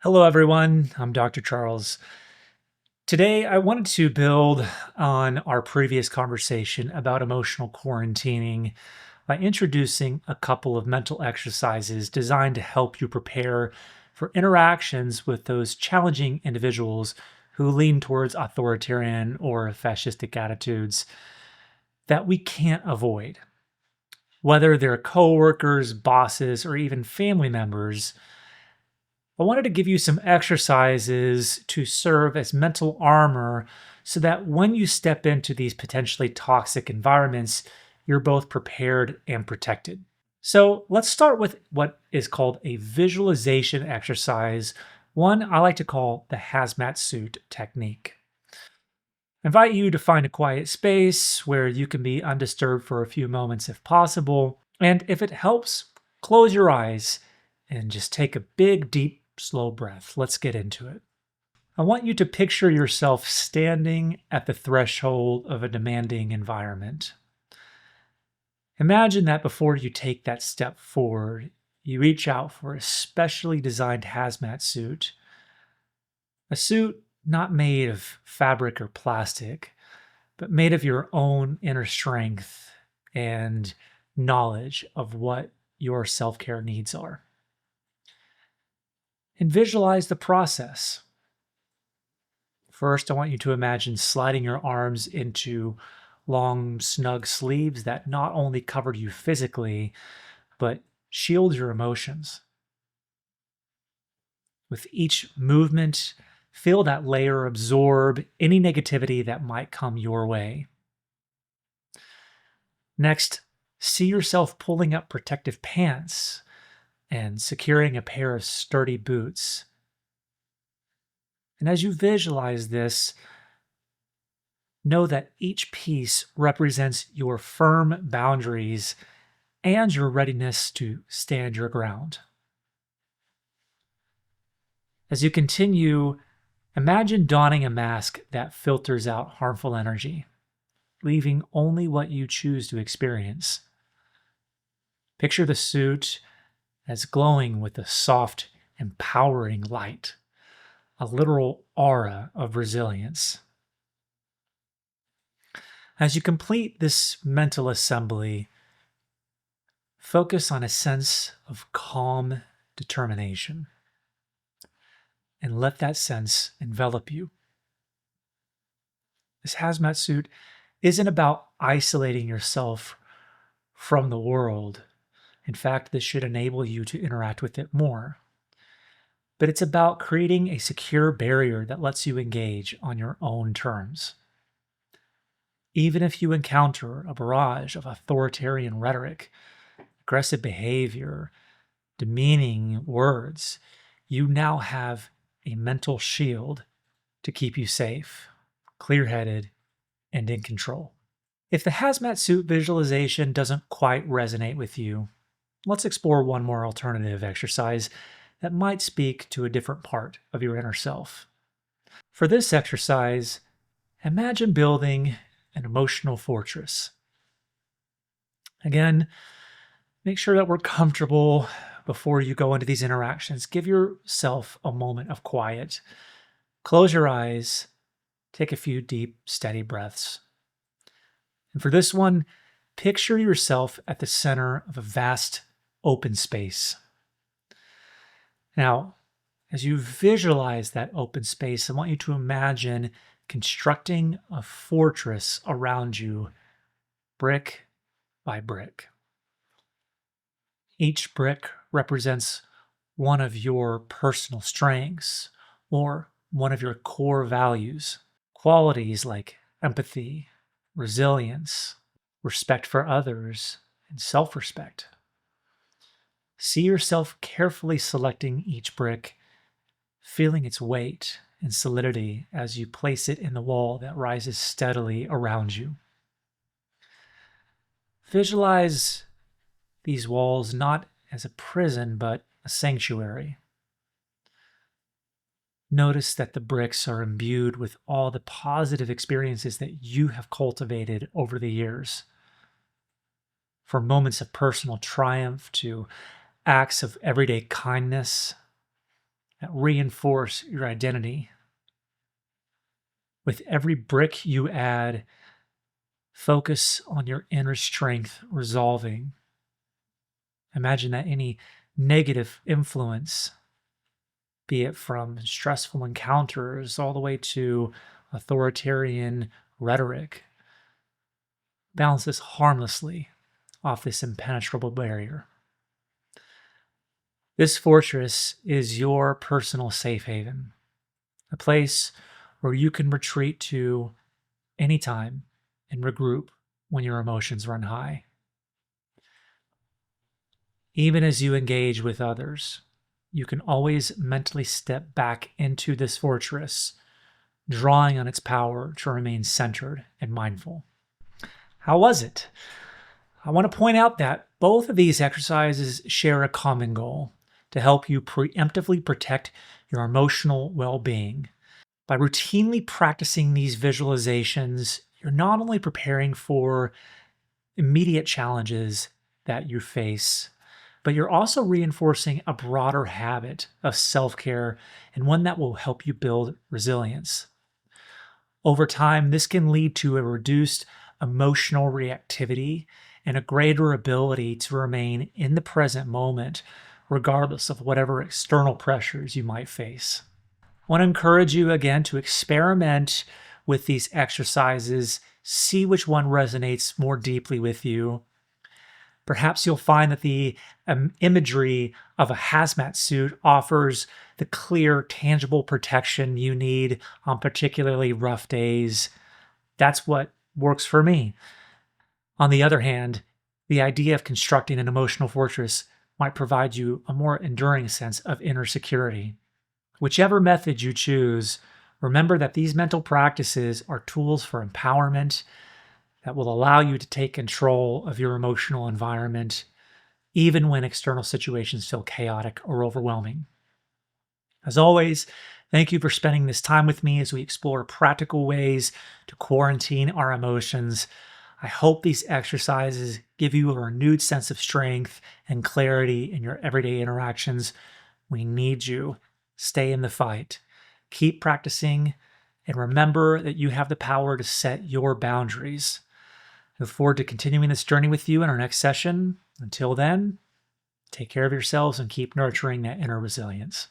Hello, everyone. I'm Dr. Charles. Today, I wanted to build on our previous conversation about emotional quarantining by introducing a couple of mental exercises designed to help you prepare for interactions with those challenging individuals who lean towards authoritarian or fascistic attitudes that we can't avoid. Whether they're coworkers, bosses, or even family members, I wanted to give you some exercises to serve as mental armor so that when you step into these potentially toxic environments, you're both prepared and protected. So let's start with what is called a visualization exercise, one I like to call the Hazmat Suit technique. I invite you to find a quiet space where you can be undisturbed for a few moments if possible. And if it helps, close your eyes and just take a big, deep, slow breath. Let's get into it. I want you to picture yourself standing at the threshold of a demanding environment. Imagine that before you take that step forward, you reach out for a specially designed hazmat suit, a suit not made of fabric or plastic, but made of your own inner strength and knowledge of what your self care needs are. And visualize the process. First, I want you to imagine sliding your arms into long, snug sleeves that not only cover you physically, but shield your emotions. With each movement, feel that layer absorb any negativity that might come your way. Next, see yourself pulling up protective pants and securing a pair of sturdy boots. And as you visualize this, know that each piece represents your firm boundaries and your readiness to stand your ground. As you continue, imagine donning a mask that filters out harmful energy, leaving only what you choose to experience. Picture the suit as glowing with a soft, empowering light, a literal aura of resilience. As you complete this mental assembly, focus on a sense of calm determination and let that sense envelop you. This hazmat suit isn't about isolating yourself from the world. In fact, this should enable you to interact with it more. But it's about creating a secure barrier that lets you engage on your own terms. Even if you encounter a barrage of authoritarian rhetoric, aggressive behavior, demeaning words, you now have a mental shield to keep you safe, clear-headed, and in control. If the hazmat suit visualization doesn't quite resonate with you, let's explore one more alternative exercise that might speak to a different part of your inner self. For this exercise, imagine building an emotional fortress. Again, make sure that we're comfortable before you go into these interactions. Give yourself a moment of quiet. Close your eyes. Take a few deep, steady breaths. And for this one, picture yourself at the center of a vast open space. Now, as you visualize that open space, I want you to imagine constructing a fortress around you, brick by brick. Each brick represents one of your personal strengths or one of your core values, qualities like empathy, resilience, respect for others, and self-respect. See yourself carefully selecting each brick, feeling its weight and solidity as you place it in the wall that rises steadily around you. Visualize these walls not as a prison, but a sanctuary. Notice that the bricks are imbued with all the positive experiences that you have cultivated over the years. From moments of personal triumph to acts of everyday kindness, that reinforce your identity. With every brick you add, focus on your inner strength resolving. Imagine that any negative influence, be it from stressful encounters all the way to authoritarian rhetoric, balances harmlessly off this impenetrable barrier. This fortress is your personal safe haven, a place where you can retreat to anytime and regroup when your emotions run high. Even as you engage with others, you can always mentally step back into this fortress, drawing on its power to remain centered and mindful. How was it? I want to point out that both of these exercises share a common goal to help you preemptively protect your emotional well being. By routinely practicing these visualizations, you're not only preparing for immediate challenges that you face, but you're also reinforcing a broader habit of self care and one that will help you build resilience. Over time, this can lead to a reduced emotional reactivity and a greater ability to remain in the present moment, regardless of whatever external pressures you might face. I want to encourage you again to experiment with these exercises, see which one resonates more deeply with you. Perhaps you'll find that the imagery of a hazmat suit offers the clear, tangible protection you need on particularly rough days. That's what works for me. On the other hand, the idea of constructing an emotional fortress might provide you a more enduring sense of inner security. Whichever method you choose, remember that these mental practices are tools for empowerment that will allow you to take control of your emotional environment, even when external situations feel chaotic or overwhelming. As always, thank you for spending this time with me as we explore practical ways to quarantine our emotions. I hope these exercises give you a renewed sense of strength and clarity in your everyday interactions. We need you. Stay in the fight. Keep practicing, and remember that you have the power to set your boundaries. I look forward to continuing this journey with you in our next session. Until then, take care of yourselves and keep nurturing that inner resilience.